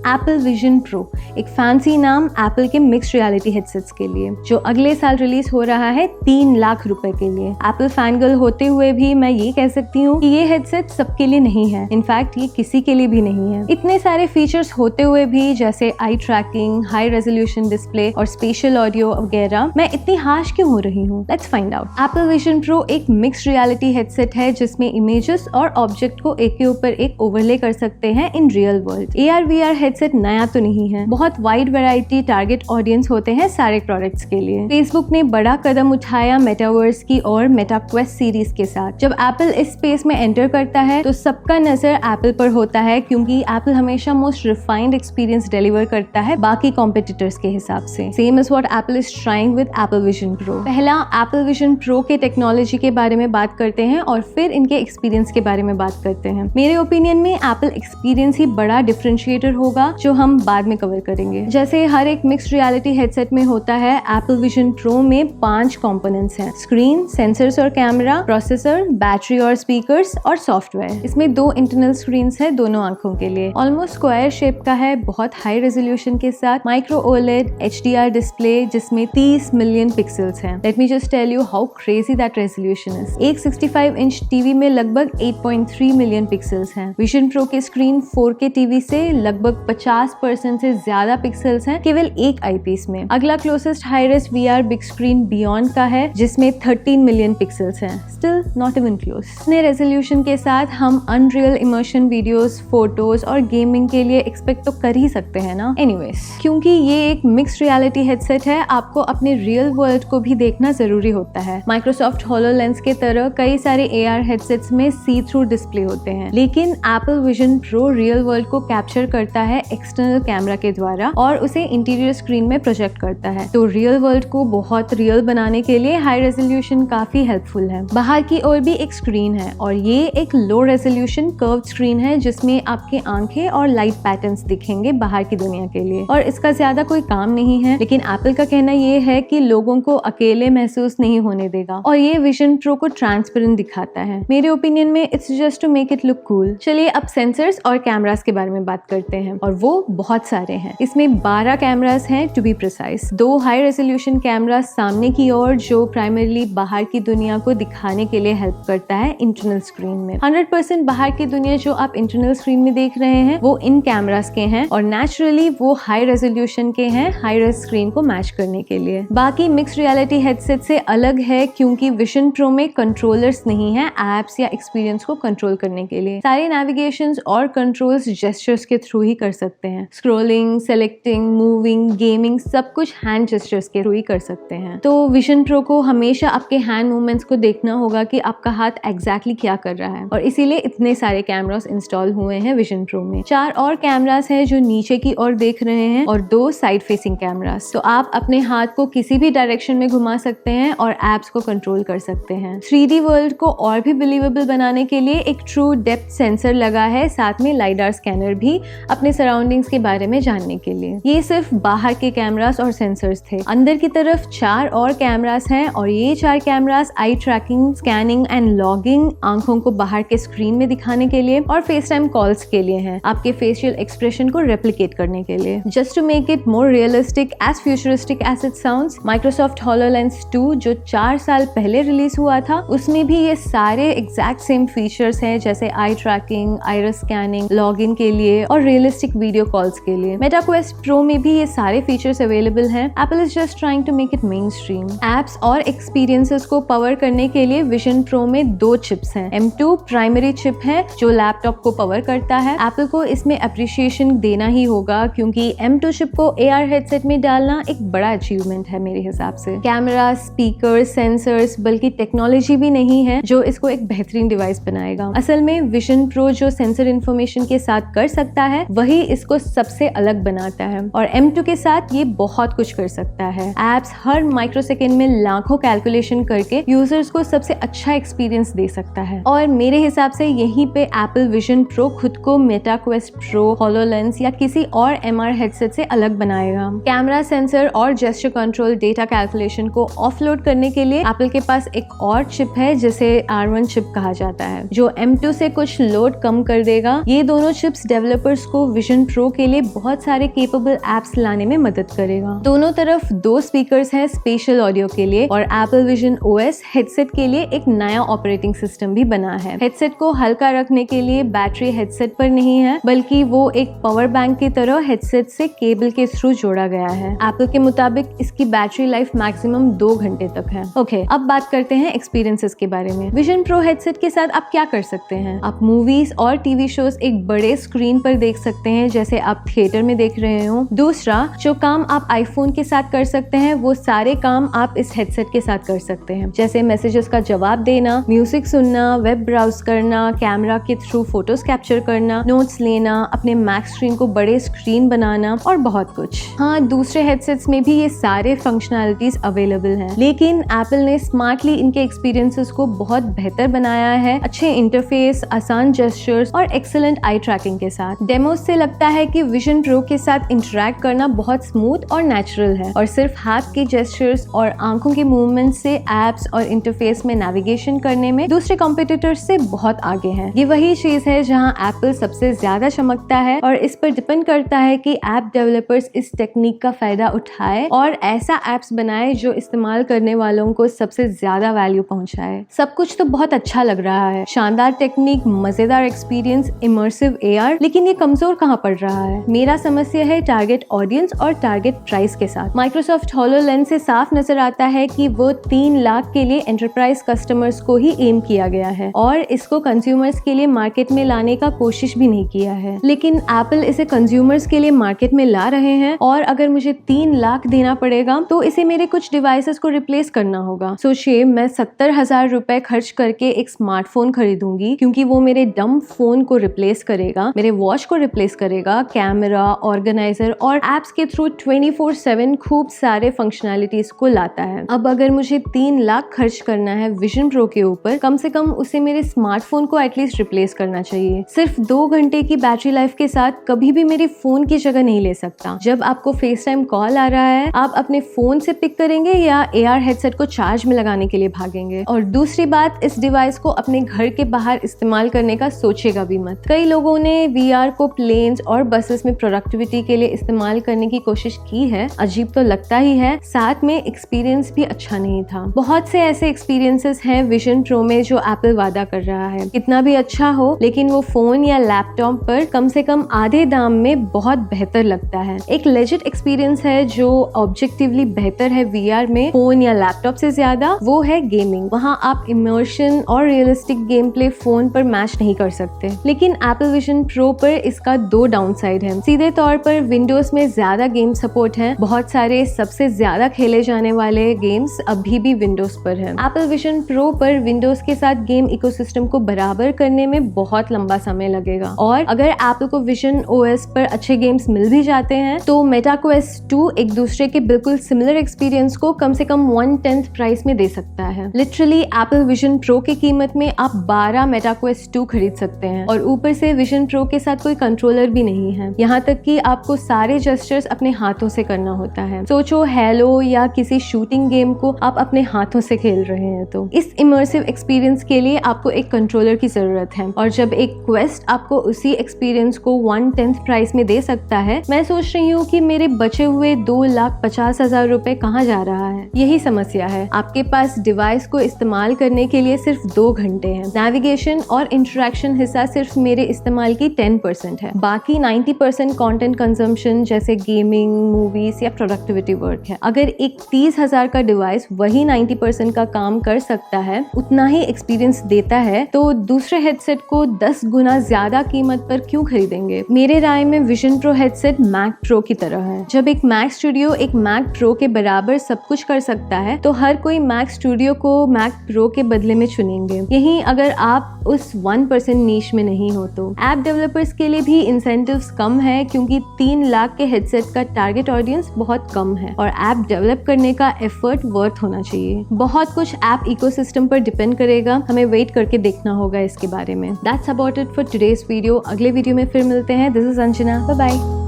Apple vision pro, एक fancy नाम Apple के मिक्स्ड रियलिटी हेडसेट्स के लिए, जो अगले साल रिलीज हो रहा है 3 लाख रुपए के लिए। एप्पल फैनगर्ल होते हुए भी मैं ये कह सकती हूँ कि ये हेडसेट सबके लिए नहीं है। इनफैक्ट ये किसी के लिए भी नहीं है। इतने सारे फीचर्स होते हुए भी, जैसे आई ट्रैकिंग, हाई रेजोल्यूशन डिस्प्ले और स्पेशल ऑडियो वगैरह, मैं इतनी हाश क्यों हो रही हूँ? Let's find out. Apple vision pro एक मिक्स्ड रियलिटी हेडसेट है जिसमें इमेजेस और ऑब्जेक्ट को एक के ऊपर एक ओवरले कर सकते हैं in real world. AR/VR headset नया तो नहीं है, बहुत वाइड वैरायटी टारगेट ऑडियंस होते हैं सारे प्रोडक्ट्स के लिए। फेसबुक ने बड़ा कदम उठाया मेटावर्स की और मेटा क्वेस्ट सीरीज के साथ। जब एप्पल इस स्पेस में एंटर करता है तो सबका नजर एप्पल पर होता है, क्योंकि एप्पल हमेशा मोस्ट रिफाइंड एक्सपीरियंस डिलीवर करता है बाकी कॉम्पिटिटर्स के हिसाब से। Same is what Apple is trying with Apple vision pro. पहला एप्पल विजन प्रो के टेक्नोलॉजी के बारे में बात करते हैं और फिर इनके एक्सपीरियंस के बारे में बात करते हैं। मेरे ओपिनियन में एप्पल एक्सपीरियंस ही बड़ा डिफरेंशिएटर होगा, जो हम बाद में कवर करेंगे। जैसे हर एक मिक्स्ड रियलिटी हेडसेट में होता है, एप्पल विजन प्रो में 5 कंपोनेंट्स हैं: स्क्रीन, सेंसर्स और कैमरा, प्रोसेसर, बैटरी और स्पीकर्स और सॉफ्टवेयर। इसमें 2 इंटरनल स्क्रीन है दोनों आंखों के लिए। ऑलमोस्ट स्क्वायर शेप का है, बहुत हाई रेजोल्यूशन के साथ माइक्रो OLED HDR डिस्प्ले जिसमें 30 मिलियन पिक्सल्स हैं। Let me just tell you how crazy that resolution is. एक 65 इंच टीवी में लगभग 8.3 मिलियन पिक्सल्स हैं। विजन प्रो के स्क्रीन 4K टीवी से लगभग 50% से ज्यादा पिक्सल्स हैं केवल एक आईपीस में। अगला closest high-race VR big screen beyond का है जिसमें 13 मिलियन पिक्सल्स हैं। Still not even close. इतने रेजोल्यूशन के साथ हम अनरियल इमर्शन वीडियोस, फोटोज और गेमिंग के लिए एक्सपेक्ट तो कर ही सकते हैं ना। एनीवेज, क्योंकि ये एक मिक्स्ड रियलिटी हेडसेट है, आपको अपने रियल वर्ल्ड को भी देखना जरूरी होता है। माइक्रोसॉफ्ट HoloLens के तरह कई सारे AR हेडसेट्स में सी थ्रू डिस्प्ले होते हैं, लेकिन Apple vision pro real world को कैप्चर करता है एक्सटर्नल कैमरा के द्वारा और उसे इंटीरियर स्क्रीन में प्रोजेक्ट करता है। तो रियल वर्ल्ड को बहुत रियल बनाने के लिए हाई रेजोल्यूशन काफी हेल्पफुल है। बाहर की ओर भी एक स्क्रीन है और ये एक लो रेजोल्यूशन कर्व्ड स्क्रीन है जिसमें आपके आंखें और लाइट पैटर्न्स दिखेंगे बाहर की दुनिया के लिए, और इसका ज्यादा कोई काम नहीं है। लेकिन एप्पल का कहना ये है कि लोगों को अकेले महसूस नहीं होने देगा, और ये विजन प्रो को ट्रांसपेरेंट दिखाता है। मेरे ओपिनियन में it's just to make it look cool. चलिए अब सेंसर्स और कैमरास के बारे में बात करते हैं, और वो बहुत सारे हैं। इसमें 12 कैमरास हैं to be precise. 2 high resolution camera सामने की ओर जो प्राइमरीली बाहर की दुनिया को दिखाने के लिए हेल्प करता है इंटरनल स्क्रीन में। 100% बाहर की दुनिया जो आप इंटरनल स्क्रीन में देख रहे हैं वो इन कैमरास के हैं, और नेचुरली वो हाई रेजोल्यूशन के हैं हाई रेज स्क्रीन को मैच करने के लिए। बाकी मिक्स्ड रियलिटी हेडसेट से अलग है क्योंकि विजन प्रो में कंट्रोलर्स नहीं है एप्स या एक्सपीरियंस को कंट्रोल करने के लिए। सारे नेविगेशंस और कंट्रोल्स जेस्चर्स के थ्रू ही कर सकते हैं। स्क्रॉलिंग, सेलेक्टिंग, मूविंग, गेमिंग सब कुछ हैंड जेस्चर्स के थ्रू ही कर सकते हैं। तो विजन प्रो को हमेशा आपके हैंड मूवमेंट्स को देखना होगा कि आपका हाथ एग्जैक्टली क्या कर रहा है, और इसीलिए इतने सारे कैमरास इंस्टॉल हुए हैं विजन प्रो में। 4 और कैमरास हैं जो नीचे की ओर देख रहे हैं और 2 साइड फेसिंग कैमरास। तो आप अपने हाथ को किसी भी डायरेक्शन में घुमा सकते हैं और एप्स को कंट्रोल कर सकते हैं। 3D वर्ल्ड को और भी बिलीवेबल बनाने के लिए एक ट्रू डेप्थ सेंसर लगा है, साथ में लाइडार स्कैनर भी अपने सराउंडिंग्स के बारे में जानने के लिए। ये सिर्फ बाहर के कैमरास और सेंसर्स थे। अंदर की तरफ 4 और कैमरास हैं, और ये 4 cameras eye tracking, scanning and logging, आंखों को बाहर के स्क्रीन में दिखाने के लिए और फेस टाइम कॉल्स के लिए हैं, आपके फेशियल एक्सप्रेशन को रेप्लिकेट करने के लिए। Just to make it more realistic as futuristic as it sounds, Microsoft HoloLens 2 जो 4 साल पहले रिलीज हुआ था, उसमें भी ये सारे एग्जैक्ट सेम फीचर्स हैं, जैसे आई ट्रैकिंग, आइरिस स्कैनिंग, लॉगिन के लिए और रियलिस्टिक वीडियो कॉल्स के लिए। मेटा क्वेस्ट प्रो में भी ये सारे फीचर्स अवेलेबल हैं। Apple is just trying to make it mainstream. Apps और एक्सपीरियंसेस को पावर करने के लिए विजन प्रो में 2 चिप्स हैं। M2 प्राइमरी चिप है जो लैपटॉप को पावर करता है। एप्पल को इसमें अप्रिशिएशन देना ही होगा क्योंकि M2 चिप को AR हेडसेट में डालना एक बड़ा अचीवमेंट है मेरे हिसाब से। कैमरा, स्पीकर, सेंसर्स, बल्कि टेक्नोलॉजी भी नहीं है जो इसको एक बेहतरीन डिवाइस बनाएगा। असल में विजन प्रो जो सेंसर इंफॉर्मेशन के साथ कर सकता है वही इसको सबसे अलग बनाता है, और M2 के साथ ये बहुत कुछ कर सकता है। एप्स हर माइक्रोसेकंड में लाखों कैलकुलेशन करके यूजर्स को सबसे अच्छा एक्सपीरियंस दे सकता है, और मेरे हिसाब से यहीं पे एप्पल विजन प्रो खुद को मेटा क्वेस्ट प्रो, HoloLens या किसी और MR हेडसेट से अलग बनाएगा। कैमरा, सेंसर और जेस्चर कंट्रोल डेटा कैलकुलेशन को ऑफलोड करने के लिए एप्पल के पास एक और चिप है जिसे R1 चिप कहा जाता है, जो M2 से कुछ लोड कम कर देगा। ये दोनों चिप्स डेवलपर्स को विजन विजन प्रो के लिए बहुत सारे केपेबल एप्स लाने में मदद करेगा। दोनों तरफ 2 स्पीकर्स हैं स्पेशल ऑडियो के लिए और एप्पल विजन ओएस हेडसेट के लिए एक नया ऑपरेटिंग सिस्टम भी बना है। हेडसेट को हल्का रखने के लिए बैटरी हेडसेट पर नहीं है, बल्कि वो एक पावर बैंक की तरह हेडसेट से केबल के थ्रू जोड़ा गया है। एप्पल के मुताबिक इसकी बैटरी लाइफ मैक्सिमम 2 घंटे तक है। ओके, अब बात करते हैं एक्सपीरियंसेस के बारे में। विजन प्रो हेडसेट के साथ आप क्या कर सकते हैं? आप मूवीज और टीवी शोज एक बड़े स्क्रीन पर देख सकते हैं, जैसे आप थिएटर में देख रहे हो। दूसरा, जो काम आप आईफोन के साथ कर सकते हैं वो सारे काम आप इस हेडसेट के साथ कर सकते हैं, जैसे मैसेजेस का जवाब देना, म्यूजिक सुनना, वेब ब्राउज करना, कैमरा के थ्रू फोटोज कैप्चर करना, नोट्स लेना, अपने मैक स्क्रीन को बड़े स्क्रीन बनाना और बहुत कुछ। हाँ, दूसरे हेडसेट्स में भी ये सारे फंक्शनैलिटीज अवेलेबल हैं, लेकिन एप्पल ने स्मार्टली इनके एक्सपीरियंसेस को बहुत बेहतर बनाया है, अच्छे इंटरफेस, आसान जेस्चर्स और एक्सीलेंट आई ट्रैकिंग के साथ। डेमोस से लगता है कि विजन प्रो के साथ इंटरैक्ट करना बहुत स्मूथ और नेचुरल है और सिर्फ हाथ के जेस्चर्स और आंखों के मूवमेंट से एप्स और इंटरफेस में नेविगेशन करने में दूसरे कॉम्पिटिटर्स से बहुत आगे है। ये वही चीज है जहां एप्पल सबसे ज्यादा चमकता है और इस पर डिपेंड करता है कि ऐप डेवलपर्स इस टेक्निक का फायदा उठाए और ऐसा एप्स बनाए जो इस्तेमाल करने वालों को सबसे ज्यादा वैल्यू पहुंचाए। सब कुछ तो बहुत अच्छा लग रहा है, शानदार टेक्निक, मजेदार एक्सपीरियंस, इमर्सिव एआर, लेकिन ये कमजोर कहां पड़ रहा है? मेरा समस्या है टारगेट ऑडियंस और टारगेट प्राइस के साथ। माइक्रोसॉफ्ट HoloLens से साफ नजर आता है कि वो 3 लाख के लिए एंटरप्राइज कस्टमर्स को ही एम किया गया है और इसको कंज्यूमर्स के लिए मार्केट में लाने का कोशिश भी नहीं किया है। लेकिन एप्पल इसे कंज्यूमर्स के लिए मार्केट में ला रहे हैं और अगर मुझे 3 लाख देना पड़ेगा तो इसे मेरे कुछ डिवाइसेस को रिप्लेस करना होगा। सोचिए, मैं 70,000 रुपए खर्च करके एक स्मार्टफोन खरीदूंगी क्योंकि वो मेरे डम फोन को रिप्लेस करेगा, मेरे वॉच को रिप्लेस करेगा, कैमरा, ऑर्गेनाइजर और एप्स के थ्रू 24/7 खूब सारे फंक्शनैलिटीज को लाता है। अब अगर मुझे 3 लाख खर्च करना है विजन प्रो के ऊपर, कम से कम उसे मेरे स्मार्टफोन को एटलीस्ट रिप्लेस करना चाहिए। सिर्फ 2 घंटे की बैटरी लाइफ के साथ कभी भी मेरे फोन की जगह नहीं ले सकता। जब आपको फेस टाइम कॉल आ रहा है, आप अपने फोन से पिक करेंगे या AR हेडसेट को चार्ज में लगाने के लिए भागेंगे? और दूसरी बात, इस डिवाइस को अपने घर के बाहर इस्तेमाल करने का सोचेगा भी मत। कई लोगों ने VR को प्लेन्स और बसेस में प्रोडक्टिविटी के लिए इस्तेमाल करने की कोशिश की है। अजीब तो लगता ही है, साथ में एक्सपीरियंस भी अच्छा नहीं था। बहुत से ऐसे एक्सपीरियंसेस हैं विजन प्रो में जो एप्पल वादा कर रहा है। कितना भी अच्छा हो, लेकिन वो फोन या लैपटॉप पर कम से कम आधे दाम में बहुत बेहतर लगता है। एक लेजिट एक्सपीरियंस है जो ऑब्जेक्टिवली बेहतर है VR में फोन या लैपटॉप से ज्यादा, वो है गेमिंग। वहाँ आप इमर्शन और रियलिस्टिक गेम प्ले फोन पर मैच नहीं कर सकते। लेकिन एप्पल विजन प्रो पर इसका 2 डाउन साइड है। सीधे तौर पर विंडोज में ज्यादा गेम सपोर्ट है, बहुत सारे सबसे ज्यादा खेले जाने वाले गेम्स अभी भी विंडोज पर है। एप्पल विजन प्रो पर विंडोज के साथ गेम इकोसिस्टम को बराबर करने में बहुत लंबा समय लगेगा और अगर एप्पल को विजन OS पर अच्छे गेम्स मिल भी जाते हैं तो मेटाक्वेस्ट 2 एक दूसरे के बिल्कुल सिमिलर एक्सपीरियंस को कम से कम 1/10 प्राइस में दे सकता है। लिटरली एप्पल विजन प्रो की कीमत में आप 12 मेटाक्वेस्ट 2 खरीद सकते हैं और ऊपर से विजन प्रो के साथ कोई कंट्रोलर भी नहीं है। यहाँ तक कि आपको सारे जेस्चर्स अपने हाथों से करना होता है। सोचो, हेलो या किसी शूटिंग गेम को आप अपने हाथों से खेल रहे हैं। तो इस इमर्सिव एक्सपीरियंस के लिए आपको एक कंट्रोलर की जरूरत है और जब एक क्वेस्ट आपको उसी एक्सपीरियंस को 1/10 प्राइस में दे सकता है, मैं सोच रही हूँ कि मेरे बचे हुए 2,50,000 रुपए कहाँ जा रहा है। यही समस्या है, आपके पास डिवाइस को इस्तेमाल करने के लिए सिर्फ 2 घंटे हैं। नेविगेशन और इंटरेक्शन हिस्सा सिर्फ मेरे इस्तेमाल की 10% है, बाकी 90% कंटेंट कंजम्पशन जैसे गेमिंग, मूवीज या प्रोडक्टिविटी वर्क है। अगर एक 30,000 का डिवाइस वही 90% का काम कर सकता है, उतना ही एक्सपीरियंस देता है, तो दूसरे हेडसेट को 10 गुना ज्यादा कीमत पर क्यों खरीदेंगे? मेरे राय में Vision Pro headset Mac Pro की तरह है। जब एक मैक स्टूडियो एक मैक प्रो के बराबर सब कुछ कर सकता है तो हर कोई मैक स्टूडियो को मैक प्रो के बदले में चुनेंगे। यही अगर आप उस 1% नीश में नहीं हो तो। ऐप डेवलपर्स के लिए भी इंसेंटिव्स कम है क्योंकि 3 लाख के हेडसेट का टारगेट ऑडियंस बहुत कम है और ऐप डेवलप करने का एफर्ट वर्थ होना चाहिए। बहुत कुछ ऐप इकोसिस्टम पर डिपेंड करेगा, हमें वेट करके देखना होगा इसके बारे में। That's about it for today's video. अगले वीडियो में फिर मिलते हैं। This is Anjana, bye bye.